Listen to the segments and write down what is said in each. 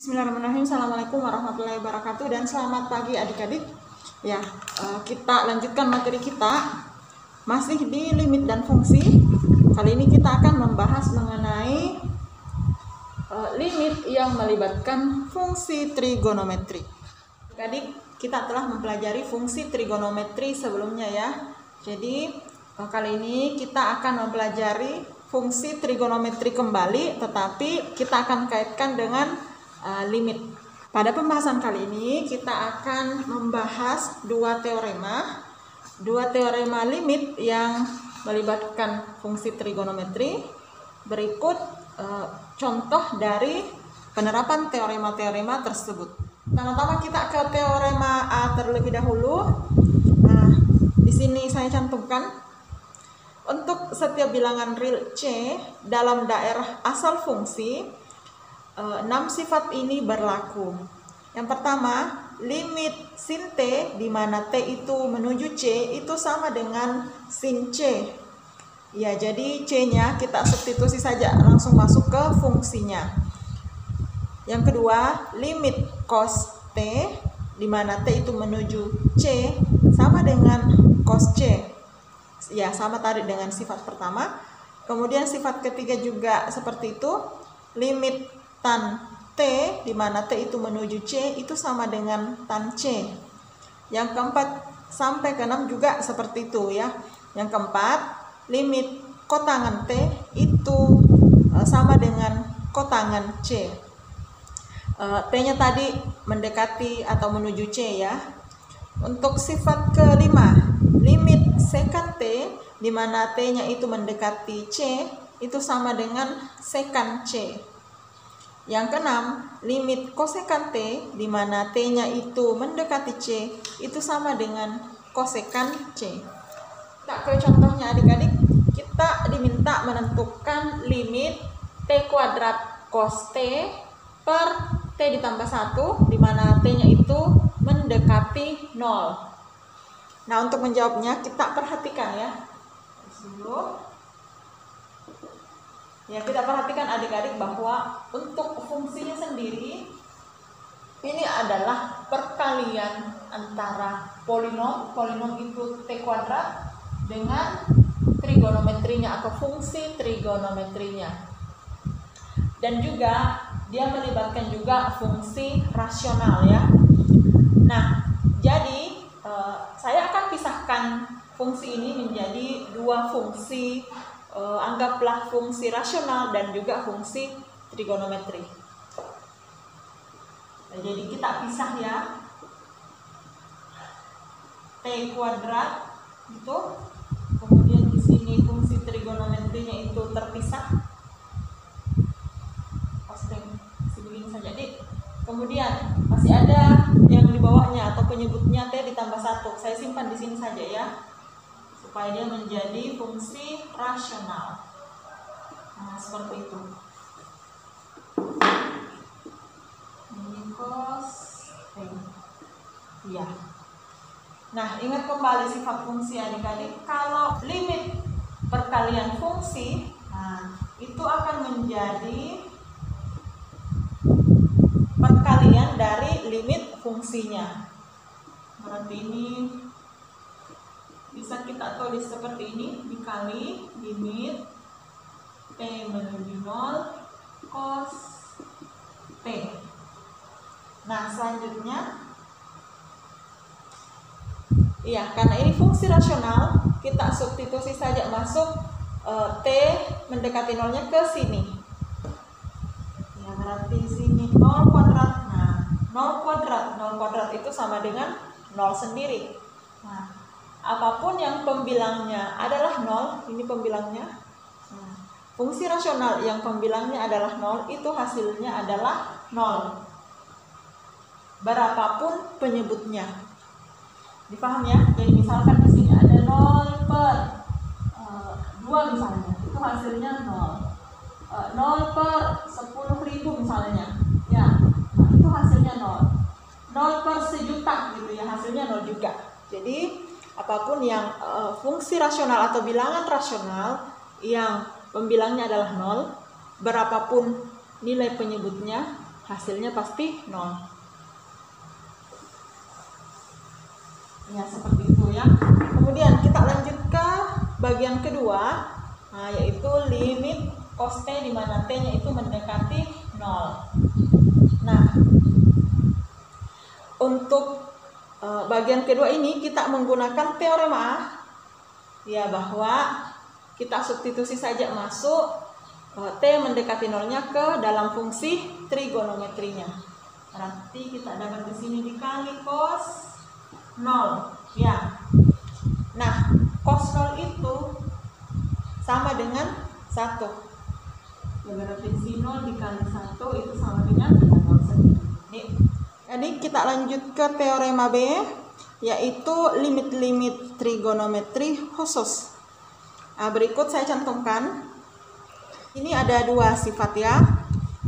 Bismillahirrahmanirrahim. Assalamualaikum warahmatullahi wabarakatuh dan selamat pagi adik-adik. Ya, kita lanjutkan materi kita masih di limit dan fungsi. Kali ini kita akan membahas mengenai limit yang melibatkan fungsi trigonometri. Adik-adik, kita telah mempelajari fungsi trigonometri sebelumnya ya. Jadi kali ini kita akan mempelajari fungsi trigonometri kembali, tetapi kita akan kaitkan dengan limit. Pada pembahasan kali ini kita akan membahas dua teorema limit yang melibatkan fungsi trigonometri. Berikut contoh dari penerapan teorema-teorema tersebut. Pertama-tama kita ke teorema A terlebih dahulu. Nah, di sini saya cantumkan untuk setiap bilangan real C dalam daerah asal fungsi 6 sifat ini berlaku. Yang pertama, limit sin T di mana T itu menuju C itu sama dengan sin C. Ya, jadi C-nya kita substitusi saja, langsung masuk ke fungsinya. Yang kedua, limit cos T di mana T itu menuju C sama dengan cos C. Ya, sama tadi dengan sifat pertama. Kemudian sifat ketiga juga seperti itu, limit tan T di mana T itu menuju C itu sama dengan tan C. Yang keempat sampai ke 6 juga seperti itu ya. Yang keempat, limit kotangan T itu sama dengan kotangan C. T-nya tadi mendekati atau menuju C ya. Untuk sifat kelima, limit sekant T di mana T-nya itu mendekati C itu sama dengan sekant C. Yang keenam, limit kosekan T di mana T-nya itu mendekati C itu sama dengan kosekan C. Kita ke contohnya adik-adik. Kita diminta menentukan limit T kuadrat cos T per T ditambah 1 di mana T-nya itu mendekati 0. Nah, untuk menjawabnya kita perhatikan ya. Ya, kita perhatikan adik-adik bahwa untuk fungsinya sendiri ini adalah perkalian antara polinom itu T kuadrat dengan trigonometrinya atau fungsi trigonometrinya. Dan juga dia melibatkan juga fungsi rasional ya. Nah, jadi saya akan pisahkan fungsi ini menjadi dua fungsi. Anggaplah fungsi rasional dan juga fungsi trigonometri. Nah, jadi kita pisah ya. T kuadrat itu, kemudian di sini fungsi trigonometrinya itu terpisah. Begini saja, Dik. Kemudian masih ada yang di bawahnya atau penyebutnya T ditambah 1. Saya simpan di sini saja ya, supaya dia menjadi fungsi rasional. Nah, seperti itu. Ini cos T. Ya. Nah, ingat kembali sifat fungsi adik-adik. Kalau limit perkalian fungsi, nah, itu akan menjadi perkalian dari limit fungsinya. Berarti ini bisa kita tulis seperti ini, dikali limit T menuju 0 cos T. Nah, selanjutnya iya, karena ini fungsi rasional, kita substitusi saja masuk T mendekati 0-nya ke sini. Ya, berarti sini 0 kuadrat. Nah, 0 kuadrat itu sama dengan 0 sendiri. Nah, apapun yang pembilangnya adalah 0, ini pembilangnya. Nah, fungsi rasional yang pembilangnya adalah 0, itu hasilnya adalah 0. Berapapun penyebutnya. Dipaham ya? Jadi misalkan di sini ada 0 per 2 misalnya, itu hasilnya 0. 0 per 10.000 misalnya. Ya, nah, itu hasilnya 0. 0 per 1.000.000 gitu ya, hasilnya 0 juga. Jadi apapun yang fungsi rasional atau bilangan rasional yang pembilangnya adalah 0, berapapun nilai penyebutnya, hasilnya pasti 0. Ya, seperti itu ya. Kemudian kita lanjut ke bagian kedua, yaitu limit cos T di mana T-nya itu mendekati 0. Nah, untuk bagian kedua ini kita menggunakan teorema A, ya, bahwa kita substitusi saja masuk T mendekati 0-nya ke dalam fungsi trigonometrinya. Berarti kita dapat di sini dikali cos 0, ya. Nah, cos 0 itu sama dengan 1. Berarti si 0 dikali 1 itu sama dengan 0 sendiri. Jadi kita lanjut ke teorema B, yaitu limit-limit trigonometri khusus. Berikut saya cantumkan. Ini ada dua sifat ya.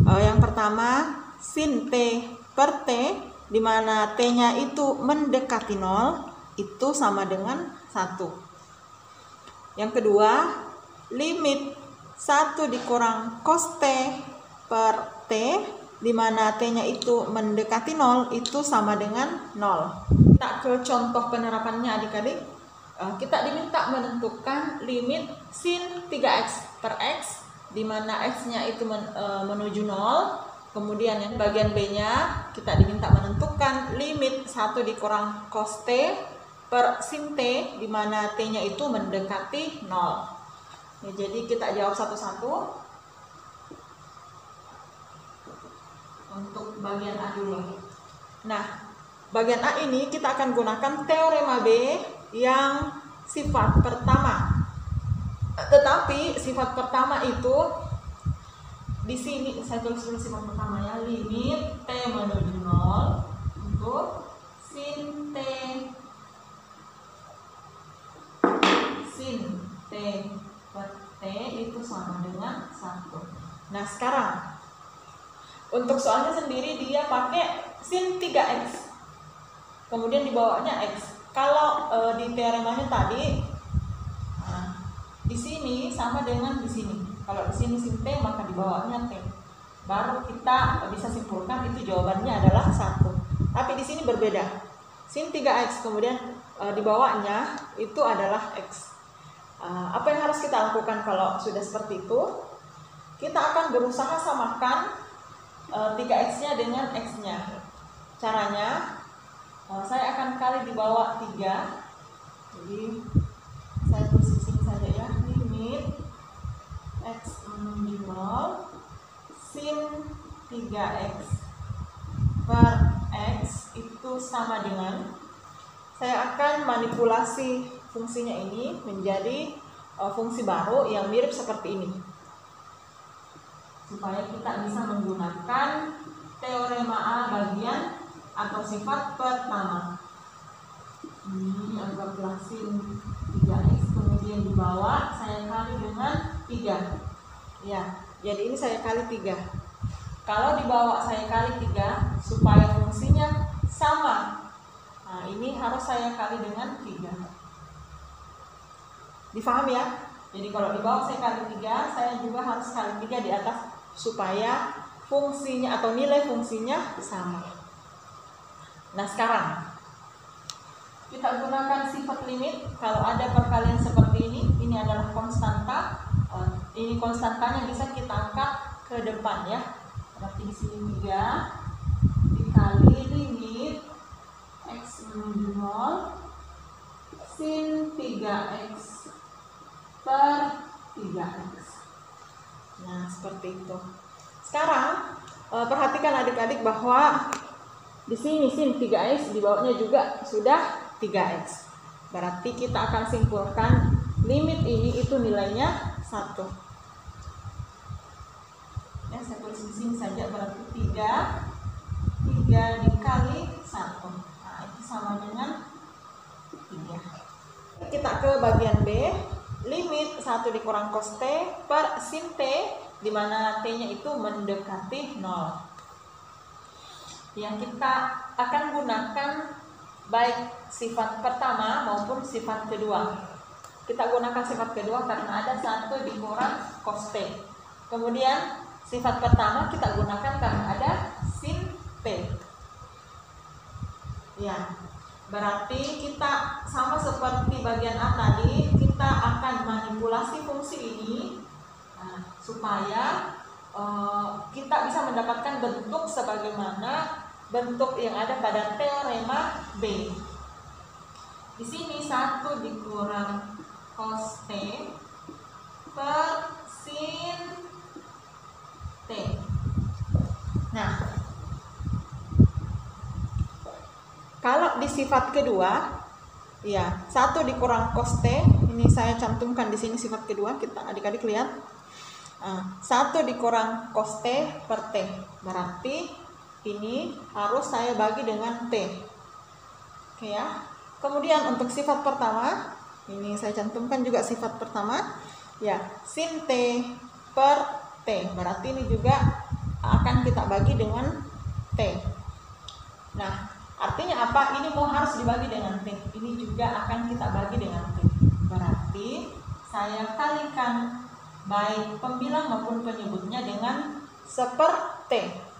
Yang pertama sin T per T, di mana T-nya itu mendekati 0, itu sama dengan 1. Yang kedua, limit 1 dikurang cos T per T, di mana T-nya itu mendekati 0, itu sama dengan 0. Kita ke contoh penerapannya adik-adik. Kita diminta menentukan limit sin 3x per x, di mana x-nya itu menuju 0. Kemudian yang bagian B-nya kita diminta menentukan limit 1 dikurang cos T per sin T, di mana T-nya itu mendekati 0. Ya, jadi kita jawab satu-satu. Untuk bagian A dulu. Nah, bagian A ini kita akan gunakan teorema B yang sifat pertama. Tetapi sifat pertama itu di sini saya tulis dulu sifat pertama ya, limit T menuju 0 untuk sin T per T itu sama dengan 1. Nah, sekarang untuk soalnya sendiri dia pakai sin 3x, kemudian dibawanya x. Kalau di teoremanya tadi, di sini sama dengan di sini. Kalau di sini sin T, maka di bawahnya T. Baru kita bisa simpulkan itu jawabannya adalah 1. Tapi di sini berbeda. Sin 3x, kemudian di bawahnya itu adalah x. Apa yang harus kita lakukan kalau sudah seperti itu? Kita akan berusaha samakan 3x-nya dengan x-nya. Caranya, saya akan kali di bawah 3. Jadi saya tulis di sini saja ya, limit x menuju 0 sin 3x per x itu sama dengan, saya akan manipulasi fungsinya ini menjadi fungsi baru yang mirip seperti ini, supaya kita bisa menggunakan teorema A bagian atau sifat pertama. Ini anggaplah sin 3x, kemudian di bawah saya kali dengan 3. Ya, jadi ini saya kali 3. Kalau di bawah saya kali 3, supaya fungsinya sama, nah ini harus saya kali dengan 3. Difaham ya? Jadi kalau di bawah saya kali 3, saya juga harus kali 3 di atas, supaya fungsinya atau nilai fungsinya sama. Nah, sekarang kita gunakan sifat limit. Kalau ada perkalian seperti ini adalah konstanta. Ini konstantanya bisa kita angkat ke depan ya. Berarti di sini 3 dikali limit x menuju 0 sin 3x per 3x. Nah, seperti itu. Sekarang perhatikan adik-adik bahwa di sini sin 3x, di bawahnya juga sudah 3x. Berarti kita akan simpulkan limit ini itu nilainya 1. Ya, saya tulis di sini saja, berarti 3 dikali 1. Nah, itu sama dengan 3. Kita ke bagian B, limit 1 dikurang cos T per sin T, di mana T-nya itu mendekati 0. Yang kita akan gunakan baik sifat pertama maupun sifat kedua. Kita gunakan sifat kedua karena ada 1 dikurang cos T. Kemudian sifat pertama kita gunakan karena ada Ya, berarti kita sama seperti bagian A tadi, kita akan manipulasi fungsi ini supaya kita bisa mendapatkan bentuk sebagaimana bentuk yang ada pada teorema B. Di sini 1 dikurang cos T per sin T. Nah, kalau di sifat kedua, ya 1 dikurang cos T, ini saya cantumkan di sini sifat kedua, kita adik-adik lihat. 1 dikurang cos T per T, berarti ini harus saya bagi dengan T. Oke ya. Kemudian untuk sifat pertama, ini saya cantumkan juga sifat pertama, ya sin T per T, berarti ini juga akan kita bagi dengan T. Nah, artinya apa? Ini mau harus dibagi dengan T, ini juga akan kita bagi dengan T. Berarti saya kalikan baik pembilang maupun penyebutnya dengan seper T.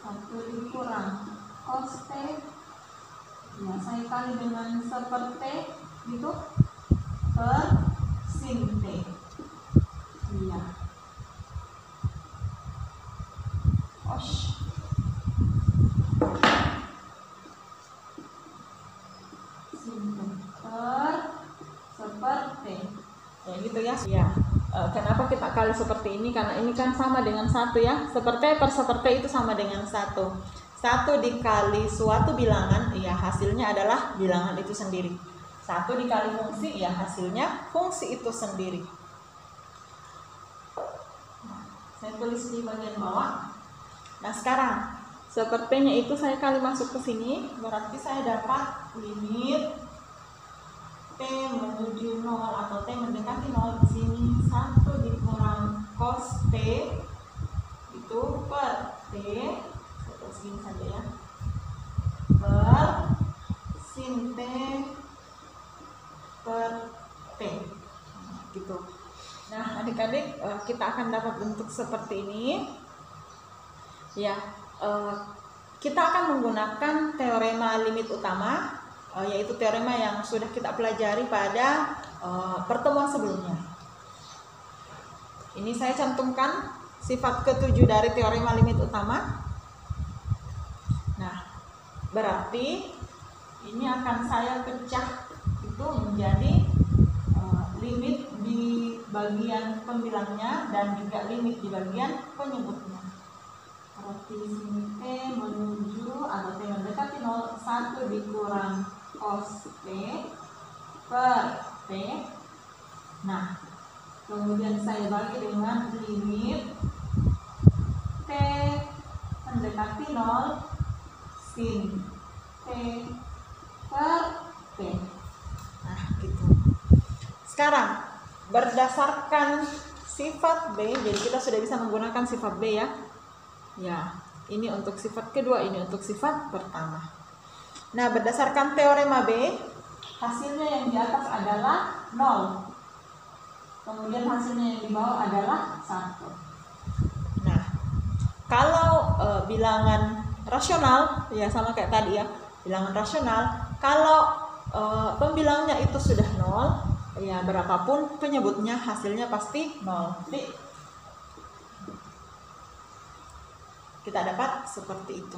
1 dikurang cos T, ya saya kali dengan seper T gitu, per sin T. Iya. Sin T per seper T. Ya gitu ya. Ya. Kenapa kita kali seperti ini? Karena ini kan sama dengan 1 ya. Seperti per seperti itu sama dengan 1. 1 dikali suatu bilangan, ya hasilnya adalah bilangan itu sendiri. 1 dikali fungsi, ya hasilnya fungsi itu sendiri. Nah, saya tulis di bagian bawah. Nah sekarang sepertinya itu saya kali masuk ke sini, berarti saya dapat limit T menuju 0 atau T mendekati 0 di sini 1 dikurang cos T itu per T, saya tulis gini saja ya, per sin T per T, gitu. Nah adik-adik, kita akan dapat bentuk seperti ini ya. Kita akan menggunakan teorema limit utama, yaitu teorema yang sudah kita pelajari pada pertemuan sebelumnya. Ini saya cantumkan sifat ke-7 dari teorema limit utama. Nah, berarti ini akan saya pecah itu menjadi limit di bagian pembilangnya dan juga limit di bagian penyebutnya. Berarti di sini T menuju atau T mendekati 0, 1 dikurang cos T per T. Nah, kemudian saya bagi dengan limit T mendekati 0 sin T per T. Nah, gitu. Sekarang berdasarkan sifat B, jadi kita sudah bisa menggunakan sifat B ya. Ya, ini untuk sifat kedua, ini untuk sifat pertama. Nah, berdasarkan teorema B, hasilnya yang di atas adalah 0. Kemudian hasilnya yang di bawah adalah 1. Nah, kalau bilangan rasional, ya sama kayak tadi ya, bilangan rasional, kalau pembilangnya itu sudah 0, ya berapapun penyebutnya hasilnya pasti 0. Jadi, kita dapat seperti itu.